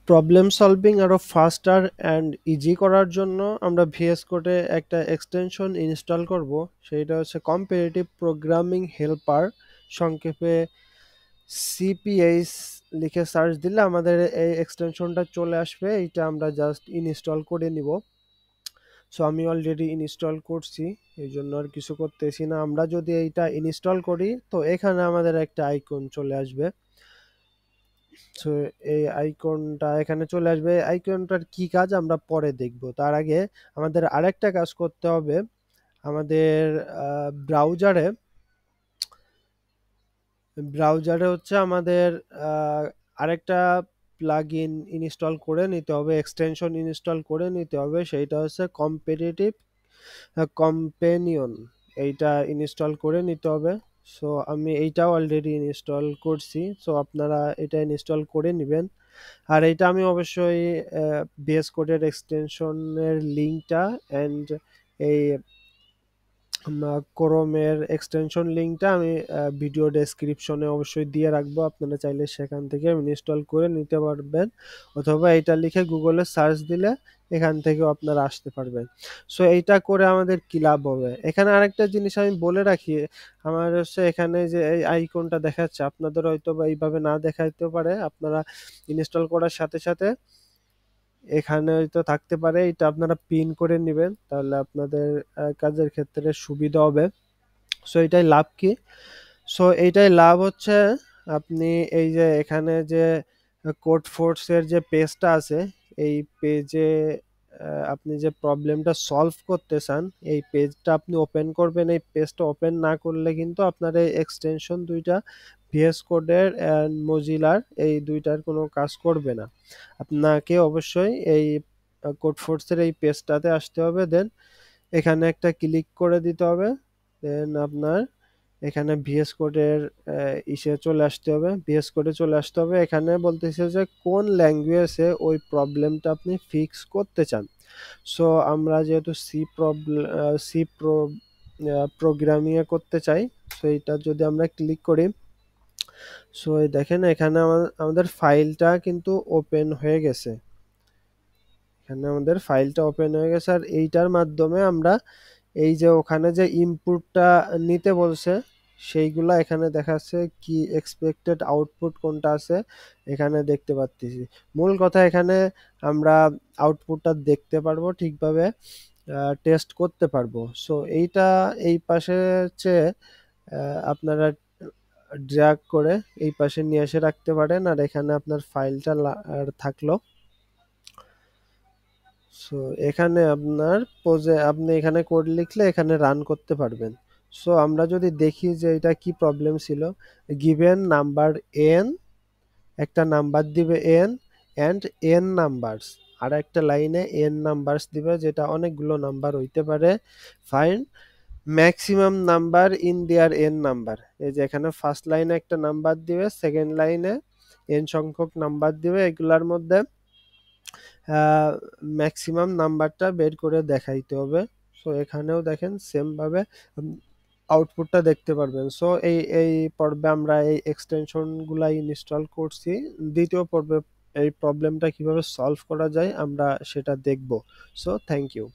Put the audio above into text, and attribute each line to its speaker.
Speaker 1: Problem solving আরো ফাস্টার and easy করার জন্য আমরা ভিএস কোডে একটা এক্সটেনশন ইনস্টল করব। সেইটা হচ্ছে কম্পারেটিভ প্রোগ্রামিং হেল্পার, সংক্ষেপে সিপিএইচ। লিখে সার্চ দিলে আমাদের এই এক্সটেনশনটা চলে আসবে। এইটা আমরা জাস্ট ইনস্টল করে নিব। সো আমি অলরেডি ইনস্টল করছি, এই জন্য আর কিছু করতেছি না। আমরা যদি এইটা ইনস্টল করি তো এখানে আমাদের একটা আইকন চলে আসবে। সো এই আইকনটা এখানে চলে আসবে। আইকনটার কি কাজ আমরা পরে দেখব। তার আগে আমাদের আরেকটা কাজ করতে হবে। আমাদের ব্রাউজারে ব্রাউজারে হচ্ছে আমাদের আরেকটা প্লাগইন ইনস্টল করে নিতে হবে, এক্সটেনশন ইনস্টল করে নিতে হবে। সেইটা হচ্ছে কম্পিটিটিভ কম্পেনিয়ন। এইটা ইনস্টল করে নিতে হবে। সো আমি এইটাও অলরেডি ইনস্টল করছি। সো আপনারা এটা ইনস্টল করে নেবেন। আর এটা আমি অবশ্যই ভিএস কোডের এক্সটেনশনের লিঙ্কটা অ্যান্ড এই ক্রোমের এক্সটেনশন লিঙ্কটা আমি ভিডিও ডেসক্রিপশনে অবশ্যই দিয়ে রাখবো। আপনারা চাইলে সেখান থেকে ইনস্টল করে নিতে পারবেন, অথবা এটা লিখে গুগলে সার্চ দিলে এখান থেকেও আপনারা আসতে পারবেন। সো এইটা করে আমাদের কি লাভ হবে, এখানে আরেকটা জিনিস আমি বলে রাখি। আমার হচ্ছে এখানে যে এই আইকনটা দেখাচ্ছে, আপনাদের হয়তো বা এইভাবে না দেখাইতে পারে। আপনারা ইনস্টল করার সাথে সাথে এখানে হয়তো থাকতে পারে, এটা আপনারা পিন করে নেবেন, তাহলে আপনাদের কাজের ক্ষেত্রে সুবিধা হবে। সো এটাই লাভ কি? সো এইটাই লাভ হচ্ছে, আপনি এই যে এখানে যে কোড ফোর্সের যে পেজটা আছে, এই পেজে আপনি যে প্রবলেমটা সলভ করতে চান, এই পেজটা আপনি ওপেন করবেন। এই পেজটা ওপেন না করলে কিন্তু আপনার এই এক্সটেনশন দুইটা ভিএস কোডের অ্যান্ড মজিলার এই দুইটার কোনো কাজ করবে না। আপনাকে অবশ্যই এই কোড ফোর্সের এই পেজটাতে আসতে হবে, দেন এখানে একটা ক্লিক করে দিতে হবে। দেন আপনার এখানে ভিএস কোডের ইসে চলে আসতে হবে, ভিএস কোডে চলে আসতে হবে। এখানে বলতেছে যে কোন ল্যাঙ্গুয়েজে ওই প্রবলেমটা আপনি ফিক্স করতে চান। সো আমরা যেহেতু সি প্রোগ্রামিংয়ে করতে চাই, সো এটা যদি আমরা ক্লিক করি, সো এই দেখেন এখানে আমাদের ফাইলটা কিন্তু ওপেন হয়ে গেছে। এখানে আমাদের ফাইলটা ওপেন হয়ে গেছে। আর এইটার মাধ্যমে আমরা এই যে ওখানে যে ইনপুটটা নিতে বলছে সেইগুলা এখানে দেখাচ্ছে, কি এক্সপেক্টেড আউটপুট কোনটা আছে এখানে দেখতে পাচ্ছি। মূল কথা এখানে আমরা আউটপুটটা দেখতে পারবো, ঠিকভাবে টেস্ট করতে পারবো। সো এইটা এই পাশে হচ্ছে আপনারা ড্র্যাগ করে এই পাশে নিয়ে এসে রাখতে পারেন। আর এখানে আপনার ফাইলটা থাকলো। সো এখানে আপনার পোজে আপনি এখানে কোড লিখলে এখানে রান করতে পারবেন। সো আমরা যদি দেখি যে এটা কি প্রবলেম ছিল, গিভেন নাম্বার এন, একটা নাম্বার দিবে এন অ্যান্ড এন নাম্বারস, আর একটা লাইনে এন নাম্বারস দিবে, যেটা অনেকগুলো নাম্বার হইতে পারে। Find maximum number in their N number. এই যে এখানে ফার্স্ট লাইনে একটা নাম্বার দিবে, সেকেন্ড লাইনে এন সংখ্যক নাম্বার দিবে, এগুলার মধ্যে ম্যাক্সিমাম নাম্বারটা বের করে দেখাইতে হবে। সো এখানেও দেখেন সেম ভাবে আউটপুটটা দেখতে পারবেন। সো এই পর্বে আমরা এই এক্সটেনশন গুলা ইনস্টল করছি। দ্বিতীয় পর্বে এই প্রবলেমটা কিভাবে সলভ করা যায় আমরা সেটা দেখব। So thank you.